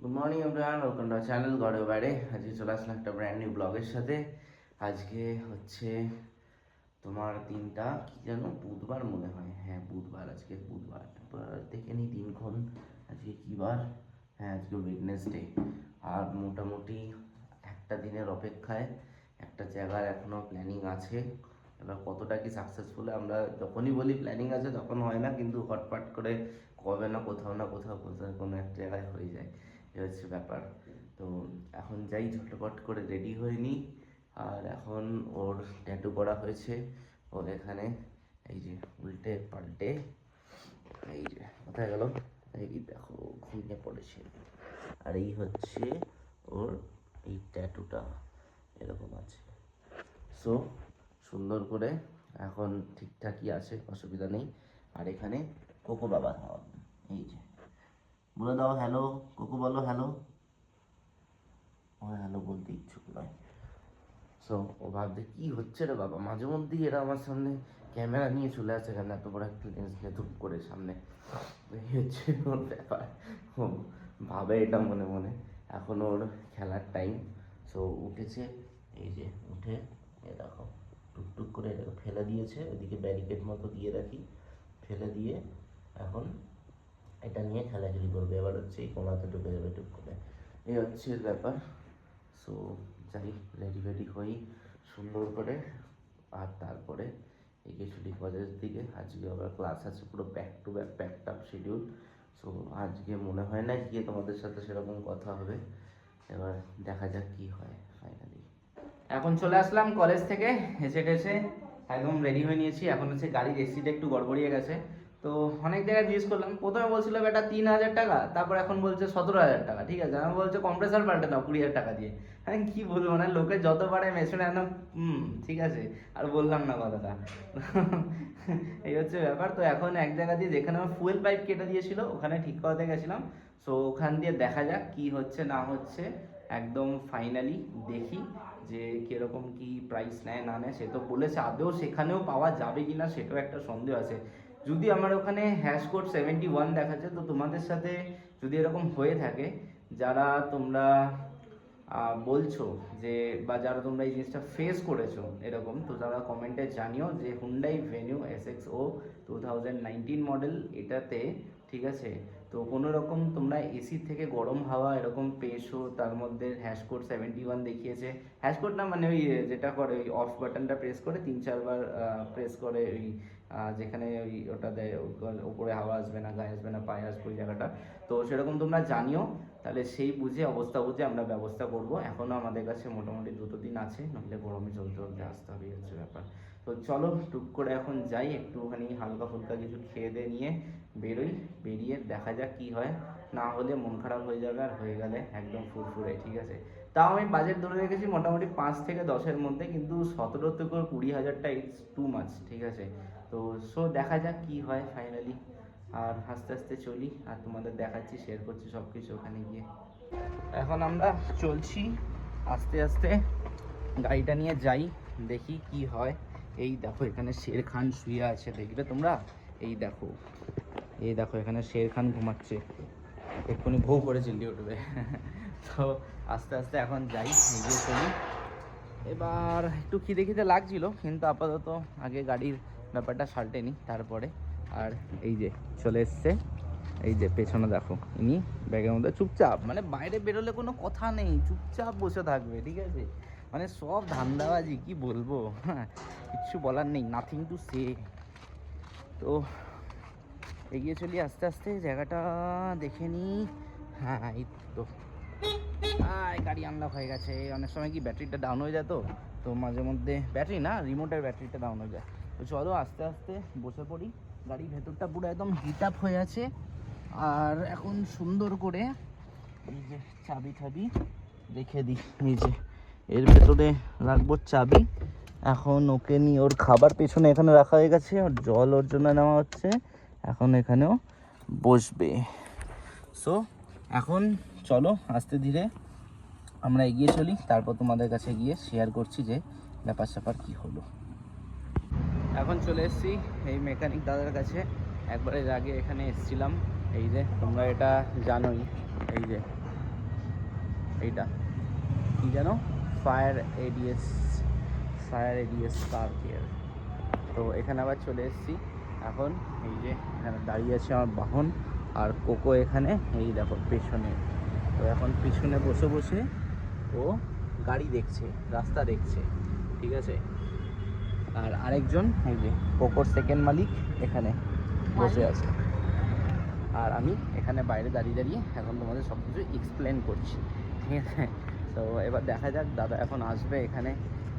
Good morning everyone, welcome to our channel গড়ের বাইরে। আজকে চলে আসলাম একটা ব্র্যান্ড নিউ ব্লগের সাথে। আজকে হচ্ছে তোমার দিনটা কি যেন, বুধবার মনে হয়। হ্যাঁ বুধবার, আজকে বুধবার। এবার দেখে নিই দিনক্ষণ, আজকে কী বার। হ্যাঁ আজকে ওয়েডনেসডে। আর মোটামুটি একটা দিনের অপেক্ষায় একটা জায়গার এখনও প্ল্যানিং আছে। এবার কতটা কি সাকসেসফুল, আমরা যখনই বলি প্ল্যানিং আছে তখন হয় না, কিন্তু হটপাট করে কবে না কোথাও কোথাও কোনো এক জায়গায় হয়ে যায়। এ হচ্ছে ব্যাপার। তো এখন যাই ঝটপট করে রেডি হয়ে নিই। আর এখন ওর ট্যাটু করা হয়েছে ওর এখানে, এই যে উল্টে পাল্টে, এই যে কোথায় গেল, এই দেখো ঘুমিয়ে পড়েছে। আর এই হচ্ছে ওর এই ট্যাটুটা, এরকম আছে। সো সুন্দর করে এখন ঠিকঠাকই আছে, অসুবিধা নেই। আর এখানে কোকো বাবা খাওয়ান, এই যে বলে দাও হ্যালো, কোকো বলো হ্যালো। ও হ্যালো বলতে ইচ্ছুক নয়। সো ও ভাবছে কী হচ্ছে রে বাবা, মাঝে মধ্যেই এরা আমার সামনে ক্যামেরা নিয়ে চলে আসে কেন, এত বড় একটা লেন্স নিয়ে ধূপ করে সামনে। এই হচ্ছে ওর ব্যাপার। ও ভাবে এটা মনে মনে। এখন ওর খেলার টাইম। সো উঠেছে, এই যে উঠে এ দেখো টুকটুক করে এটাকে ফেলে দিয়েছে, ওইদিকে ব্যারিকেড মতো দিয়ে রাখি, ফেলে দিয়ে এখন এটা নিয়ে খেলাখেলি করবে। এবার হচ্ছে এই কোনাতে ঢুকে যাবে টুক করে, এই হচ্ছে ব্যাপার। সো যাই রেডি ফেডি হই সুন্দর করে। আর তারপরে এগিয়ে চলি কলেজের দিকে। আজকে আবার ক্লাস আছে, পুরো back to back packed up schedule. So আজকে মনে হয় না গিয়ে তোমাদের সাথে সেরকম কথা হবে। এবার দেখা যাক কি হয় ফাইনালি। এখন চলে আসলাম কলেজ থেকে, এসে টেসে একদম রেডি হয়ে নিয়েছি। এখন হচ্ছে গাড়ির এসিটা একটু গড়বড়িয়ে গেছে। তো অনেক জায়গায় জিজ্ঞেস করলাম, প্রথমে বলছিল বেটা 3,000 টাকা, তারপর এখন বলছে 17,000 টাকা। ঠিক আছে, আমি বলছে কম্প্রেসার পাল্টে দাও 20,000 টাকা দিয়ে। হ্যাঁ কি বলবো, মানে লোকে যত পারে মেশিনে একদম ঠিক আছে, আর বললাম না কথাটা। এই হচ্ছে ব্যাপার। তো এখন এক জায়গা দিয়ে যেখানে আমার ফুয়েল পাইপ কেটে দিয়েছিল ওখানে ঠিক করাতে গেছিলাম। সো ওখান দিয়ে দেখা যাক কি হচ্ছে না হচ্ছে, একদম ফাইনালি দেখি যে কীরকম কি প্রাইস নেয় না নেয়। সে তো বলেছে, আদৌ সেখানেও পাওয়া যাবে কি না সেটাও একটা সন্দেহ আছে। যদি আমার ওখানে হ্যাশ কোড 71 দেখাচ্ছে, তো তোমাদের সাথে যদি এরকম হয়ে থাকে, যারা তোমরা বলছো যে, বা যারা তোমরা এই জিনিসটা ফেস করেছো এরকম, তো তারা কমেন্টে জানিও যে হুন্ডাই ভেনিউ SXO 2019 মডেল এটাতে, ঠিক আছে, তো কোনো রকম তোমরা এসি থেকে গরম হাওয়া এরকম পেয়েছো, তার মধ্যে হ্যাশ কোড 71 দেখিয়েছে। হ্যাশ কোড না, মানে ওই যেটা করে ওই অফ বাটনটা প্রেস করে 3-4 বার প্রেস করে ওই যেখানে ওই ওটা দেয়, ওপরে হাওয়া আসবে না, গায়ে আসবে না, পায়ে আসবে ওই জায়গাটা। তো সেরকম তোমরা জানিও, তাহলে সেই বুঝে অবস্থা বুঝে আমরা ব্যবস্থা করব। এখনও আমাদের কাছে মোটামুটি 2 দিন আছে, নইলে গরমে চলতে চলতে আসতে হবে, হচ্ছে ব্যাপার। তো চলো টুক করে এখন যাই, একটুখানি হালকা ফুলকা কিছু খেয়ে দিয়ে নিয়ে বেরোই। বেরিয়ে দেখা যাক কি হয়, না হলে মন খারাপ হয়ে যাবে, আর হয়ে গেলে একদম ফুরফুরে। ঠিক আছে, তাও আমি বাজেট ধরে রেখেছি মোটামুটি 5 থেকে 10-এর মধ্যে, কিন্তু 17 থেকে 20,000টা ইটস টু মাচ। ঠিক আছে, তো সো দেখা যাক কি হয় ফাইনালি। আর আস্তে আস্তে চলি, আর তোমাদের দেখাচ্ছি, শেয়ার করছি সব কিছু ওখানে গিয়ে। এখন আমরা চলছি আস্তে আস্তে, গাড়িটা নিয়ে যাই, দেখি কি হয়। এই দেখো এখানে শের খান শুয়ে আছে, দেখবে তোমরা, এই দেখো, এই দেখো এখানে শের খান ঘুমাচ্ছে, এক্ষুনি ভৌ করে চিল্লি উঠবে। তো আস্তে আস্তে এখন যাই, এগিয়ে চলি। এবার একটু খিদে খিদে লাগছিল, কিন্তু আপাতত আগে গাড়ির ব্যাপারটা সালটে নিই তারপরে। আর এই যে চলে এসছে, এই যে পেছনে দেখো, ইনি ব্যাগের মধ্যে চুপচাপ, মানে বাইরে বেরোলে কোনো কথা নেই, চুপচাপ বসে থাকবে। ঠিক আছে, মানে সব ধান্দাবাজি, কি বলবো, হ্যাঁ কিচ্ছু বলার নেই, নাথিং টু সে। তো এগিয়ে চলি আস্তে আস্তে, জায়গাটা দেখে নিই। হ্যাঁ এই তো গাড়ি আনলক হয়ে গেছে। অনেক সময় কি ব্যাটারিটা ডাউন হয়ে যায়, তো তো মাঝে মধ্যে ব্যাটারি না, রিমোটের ব্যাটারিটা ডাউন হয়ে যায়। তো চলো আস্তে আস্তে বসে পড়ি। গাড়ির ভেতরটা পুরো একদম হিট আপ হয়ে আছে। আর এখন সুন্দর করে এই যে চাবি ঠাবি রেখে দিই, এই যে এর ভেতরে রাখবো চাবি। এখন ওকে নিয়ে, ওর খাবার পেছনে এখানে রাখা হয়ে গেছে, ওর জল ওর জন্য নেওয়া হচ্ছে, এখন এখানেও বসবে। সো এখন চলো আস্তে ধীরে আমরা এগিয়ে চলি, তারপর তোমাদের কাছে গিয়ে শেয়ার করছি যে ব্যাপার স্যাপার কী হলো। এখন চলে এসেছি এই মেকানিক দাদার কাছে। একবার এর আগে এখানে এসেছিলাম, এই যে তোমরা এটা জানোই, এই যে এইটা কি যেন ফায়ার এডিএস কার কেয়ার। তো এখানে আবার চলে এসেছি এখন। এই যে এখানে দাঁড়িয়ে আছে আমার বাহন, আর কোকো এখানে এই দেখো পেছনে। তো এখন পিছনে বসে বসে ও গাড়ি দেখছে, রাস্তা দেখছে, ঠিক আছে। আর আরেকজন এই যে কোকোর সেকেন্ড মালিক এখানে বসে আছে, আর আমি এখানে বাইরে দাঁড়িয়ে দাঁড়িয়ে এখন তোমাদের সব কিছু এক্সপ্লেন করছি, ঠিক আছে। তো এবার দেখা যাক, দাদা এখন আসবে এখানে।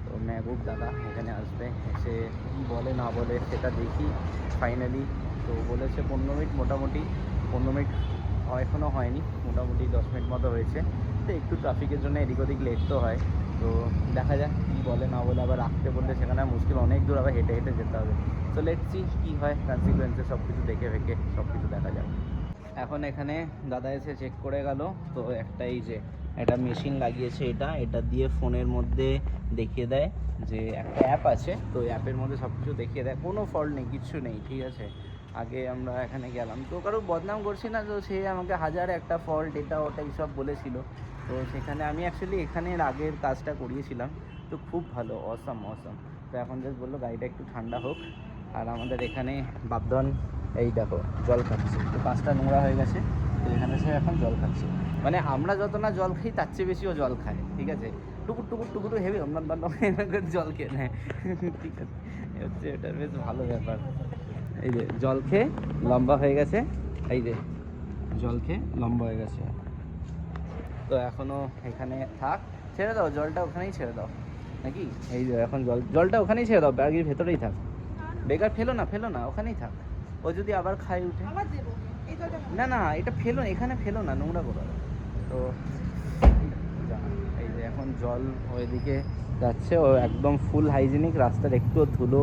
তো মেহবুব দাদা এখানে আসবে, এসে কী বলে না বলে সেটা দেখি ফাইনালি। তো বলেছে 15 মিনিট, মোটামুটি 15 মিনিট এখনও হয়নি, মোটামুটি 10 মিনিট মতো হয়েছে। তো একটু ট্রাফিকের জন্য এদিক ওদিক লেট তো হয়। তো দেখা যাক কী বলে না বলে, আবার রাখতে বললে সেখানে মুশকিল, অনেক দূর আবার হেঁটে হেঁটে যেতে হবে। তো লেটস সি কী হয়, কনসিকুয়েন্সে সব কিছু দেখে ভেকে সব কিছু দেখা যাক। এখন এখানে দাদা এসে চেক করে গেল। তো একটা এই যে একটা মেশিন লাগিয়েছে, এটা দিয়ে ফোনের মধ্যে দেখিয়ে দেয় যে একটা অ্যাপ আছে, তো অ্যাপের মধ্যে সব কিছু দেখিয়ে দেয়, কোনো ফল্ট নেই, কিচ্ছু নেই, ঠিক আছে। আগে আমরা এখানে গেলাম, তো কারো বদনাম করছি না, তো সে আমাকে হাজার একটা ফল্ট এটা ওটা এইসব বলেছিল। তো সেখানে আমি অ্যাকচুয়ালি এখানের আগের কাজটা করিয়েছিলাম, তো খুব ভালো, অসাম। তো এখন জাস্ট বললো গাড়িটা একটু ঠান্ডা হোক। আর আমাদের এখানে বাপধন এই দেখো জল খাচ্ছে, তো কাজটা নোংরা হয়ে গেছে, তো এখানে সে এখন জল খাচ্ছে। মানে আমরা যত না জল খাই তার চেয়ে বেশিও জল খায়, ঠিক আছে। টুকুর টুকুর হেভি আমরা জল খেয়ে নেয়, ঠিক আছে। হচ্ছে এটা বেশ ভালো ব্যাপার। এই যে জল খেয়ে লম্বা হয়ে গেছে, এই যে জল খেয়ে লম্বা হয়ে গেছে। তো এখনও এখানে থাক, ছেড়ে দাও জলটা, ওখানেই ছেড়ে দাও নাকি। এই যে এখন জলটা ওখানেই ছেড়ে দাও, ব্যাগের ভেতরেই থাক, বেকার ফেলো না, ওখানেই থাক। ও যদি আবার খাই উঠে, না এটা ফেলো, এখানে ফেলো না, নোংরা করো। তো এই যে এখন জল ওইদিকে যাচ্ছে, ও একদম ফুল হাইজিনিক, রাস্তার একটু ধুলো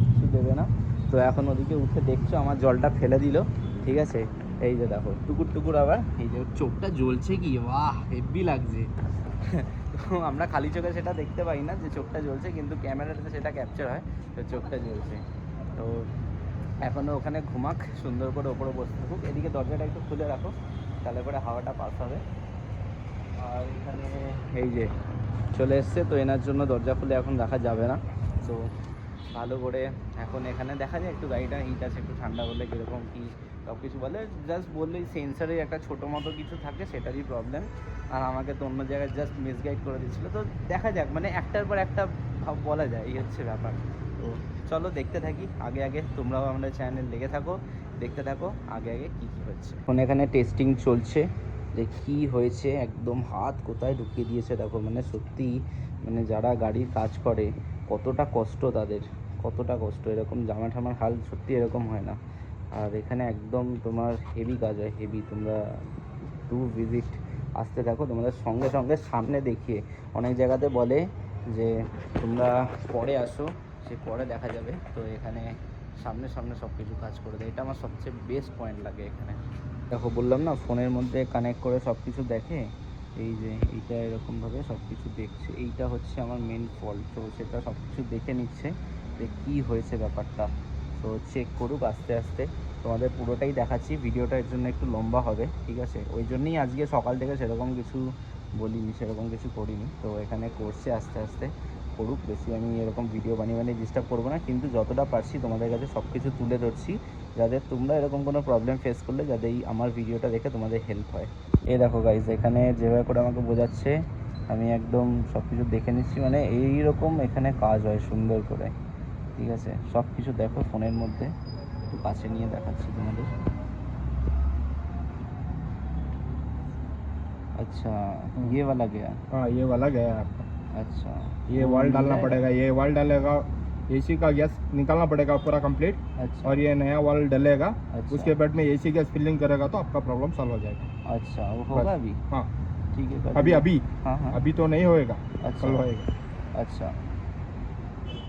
কিছু দেবে না। তো এখন ওদিকে উঠে দেখছো আমার জলটা ফেলে দিল, ঠিক আছে। এই যে দেখো টুকুর আবার, এই যে চোখটা জ্বলছে, কি বাহ হেভি লাগছে। তো আমরা খালি চোখে সেটা দেখতে পাই না যে চোখটা জ্বলছে, কিন্তু ক্যামেরাতে সেটা ক্যাপচার হয়, তো চোখটা জ্বলছে। তো এখনও ওখানে ঘুমাক, সুন্দর করে ওপরে বসে থাকুক। এদিকে দরজাটা একটু খুলে রাখো, তাহলে করে হাওয়াটা পাস হবে। আর এখানে এই যে চলে এসছে, তো এনার জন্য দরজা খুলে এখন রাখা যাবে না। তো ভালো করে এখন এখানে দেখা যায় একটু গাড়িটা হিট আছে, একটু ঠান্ডা হলে কীরকম কী সব কিছু বলে, জাস্ট বললেই সেন্সারে একটা ছোটো মতো কিছু থাকে, সেটারই প্রবলেম। আর আমাকে তো অন্য জায়গায় জাস্ট মিসগাইড করে দিচ্ছিলো। তো দেখা যাক, মানে একটার পর একটা বলা যায়, এই হচ্ছে ব্যাপার। তো চলো দেখতে থাকি, আগে তোমরাও আমাদের চ্যানেল লেগে থাকো, দেখতে থাকো আগে কী হচ্ছে। এখন এখানে টেস্টিং চলছে যে কী হয়েছে, একদম হাত কোথায় ঢুকিয়ে দিয়েছে দেখো। মানে সত্যি, মানে যারা গাড়ির কাজ করে কতটা কষ্ট তাদের, কতটা কষ্ট। এরকম জামা ঠামার হাল সত্যি এরকম হয় না। আর এখানে একদম তোমার হেভি কাজ হয়, হেভি। তোমরা ভিজিট আসতে থাকো, তোমাদের সঙ্গে সামনে দেখিয়ে। অনেক জায়গাতে বলে যে তোমরা পরে আসো, সে পরে দেখা যাবে। তো এখানে সামনে সব কিছু কাজ করে দেয়, এটা আমার সবচেয়ে বেস্ট পয়েন্ট লাগে এখানে। দেখো বললাম না, ফোনের মধ্যে কানেক্ট করে সব কিছু দেখে। এই যে এইটা এরকমভাবে সব কিছু দেখছে, এইটা হচ্ছে আমার মেন ফল্ট। তো সেটা সব কিছু দেখে নিচ্ছে যে কী হয়েছে ব্যাপারটা। তো চেক করুক আস্তে আস্তে, তোমাদের পুরোটাই দেখাচ্ছি। ভিডিওটা এর জন্য একটু লম্বা হবে, ঠিক আছে। ওই জন্যই আজকে সকাল থেকে সেরকম কিছু বলিনি, সেরকম কিছু করিনি। তো এখানে করছে, আস্তে আস্তে করুক। বেশি আমি এরকম ভিডিও বানিয়ে ডিস্টার্ব করবো না, কিন্তু যতটা পারছি তোমাদের কাছে সব কিছু তুলে ধরছি, যাদের তোমরা এরকম কোনো প্রবলেম ফেস করলে যাতে এই আমার ভিডিওটা দেখে তোমাদের হেল্প হয়। এই দেখো গাইজ, এখানে যেভাবে করে আমাকে বোঝাচ্ছে, আমি একদম সব কিছু দেখে নিচ্ছি। মানে এইরকম এখানে কাজ হয় সুন্দর করে, ঠিক আছে। সব কিছু দেখো ফোনের মধ্যে, একটু কাছে নিয়ে দেখাচ্ছি তোমাদের। अच्छा ये वाला गया। हाँ ये वाला गया है आपका। अच्छा ये वो वाल मिल डालना जाएगा? पड़ेगा, ये वाल डालेगा, एसी का गैस निकालना पड़ेगा पूरा कंप्लीट। अच्छा और ये नया वाल डलेगा, अच्छा। उसके बाद में एसी गैस फिलिंग करेगा तो आपका प्रॉब्लम सॉल्व हो जाएगा। अच्छा वो होगा बस। अभी? हाँ ठीक है, कर अभी दीजिए। अभी हाँ हाँ अभी तो नहीं होएगा, अच्छा कल होएगा। अच्छा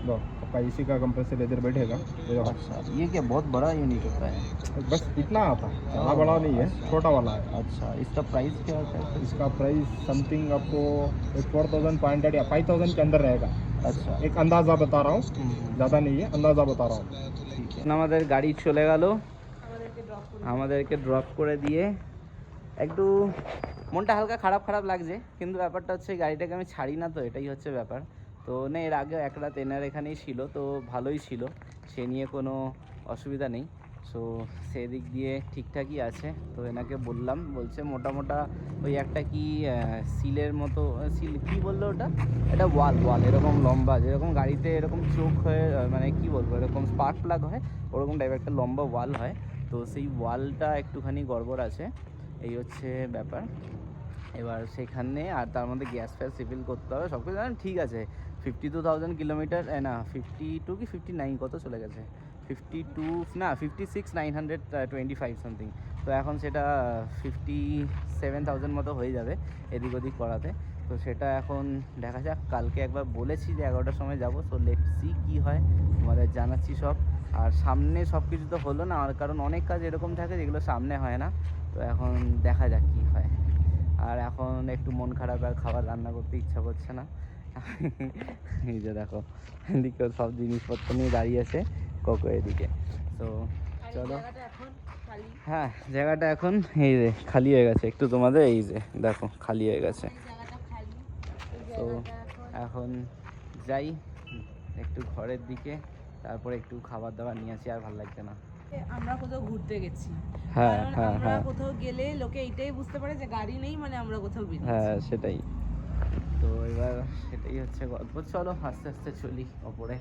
लो आपका एसी का कंप्रेसर इधर बैठेगा, ये देखो। अच्छा। ये क्या बहुत बड़ा यूनिट होता है? बस इतना आता है, ज़्यादा बड़ा नहीं है, अच्छा। छोटा वाला है। अच्छा, इसका प्राइस क्या होता है फिर? इसका प्राइस समथिंग आपको 4500 या 5000 के अंदर रहेगा। अच्छा एक अंदाज़ा बता रहा हूँ, ज़्यादा नहीं है, अंदाज़ा बता रहा हूँ। ঠিক আছে। আমাদের গাড়ি চলে গেল, আমাদেরকে ড্রপ করে দিয়ে একটু মনটা হালকা খারাপ খারাপ লাগছে, কিন্তু ব্যাপারটা হচ্ছে গাড়িটাকে আমি ছাড়ি না, তো এটাই হচ্ছে ব্যাপার। তো না, এর আগেও এক রাত এনার এখানেই ছিল, তো ভালোই ছিল, সে নিয়ে কোনো অসুবিধা নেই। সো সেদিক দিয়ে ঠিকঠাকই আছে। তো এনাকে বললাম, বলছে মোটা মোটা ওই একটা কি সিলের মতো, সিল কি বললো ওটা, এটা ওয়াল ওয়াল এরকম লম্বা, যেরকম গাড়িতে এরকম চোখ হয়ে মানে কি বলবো, এরকম স্পার্ক প্লাগ হয় ওরকম টাইপের একটা লম্বা ওয়াল হয়। তো সেই ওয়ালটা একটুখানি গড়বড় আছে, এই হচ্ছে ব্যাপার। এবার সেখানে আর তার মধ্যে গ্যাস ফ্যাস রিফিল করতে হবে, সব কিছু ঠিক আছে। 52,000 কিলোমিটার, না 52 কি 59 কত চলে গেছে, 52 না 56,925 সামথিং। তো এখন সেটা 57,000 মতো হয়ে যাবে এদিক ওদিক করাতে। তো সেটা এখন দেখা যাক, কালকে একবার বলেছি যে 11টার সময় যাবো। সো লেটস সি কী হয়, তোমাদের জানাচ্ছি সব। আর সামনে সব কিছু তো হলো না, আর কারণ অনেক কাজ এরকম থাকে যেগুলো সামনে হয় না। তো এখন দেখা যাক কী হয়। আর এখন একটু মন খারাপ, আর খাবার রান্না করতে ইচ্ছা করছে না। এই যে দেখো এদিকে সব জিনিসপত্র নিয়ে দাঁড়িয়ে আছে কোকো এদিকে। তো চলো, হ্যাঁ জায়গাটা এখন এই যে খালি হয়ে গেছে, একটু তোমাদের এই যে দেখো খালি হয়ে গেছে। তো এখন যাই একটু ঘরের দিকে, তারপরে একটু খাবার দাবার নিয়ে আসি, আর ভালো লাগছে না। আমরা কোথাও ঘুরতে গেছি, হ্যাঁ কারণ হ্যাঁ আমরা হ্যাঁ কোথাও গেলে লোকে এইটাই বুঝতে পারে যে গাড়ি নেই মানে আমরা কোথাও বেরিয়েছি। হ্যাঁ সেটাই। তো এবার সেটাই হচ্ছে গল্প। চলো আস্তে আস্তে চলি ওপরে।